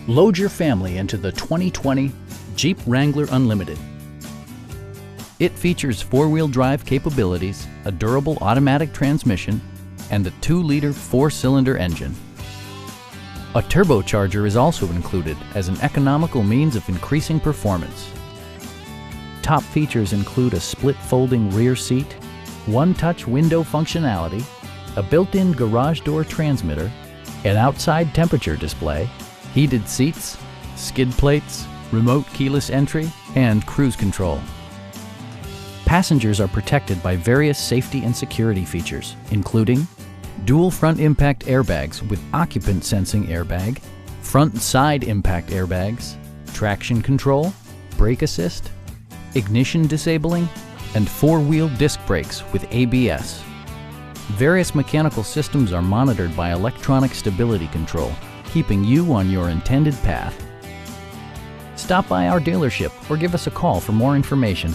Load your family into the 2020 Jeep Wrangler Unlimited. It features four-wheel drive capabilities, a durable automatic transmission, and a 2-liter 4-cylinder engine. A turbocharger is also included as an economical means of increasing performance. Top features include a split folding rear seat, one-touch window functionality, a built-in garage door transmitter, an outside temperature display, heated seats, skid plates, remote keyless entry, and cruise control. Passengers are protected by various safety and security features, including dual front impact airbags with occupant sensing airbag, front and side impact airbags, traction control, brake assist, ignition disabling, and 4-wheel disc brakes with ABS. Various mechanical systems are monitored by electronic stability control, keeping you on your intended path. Stop by our dealership or give us a call for more information.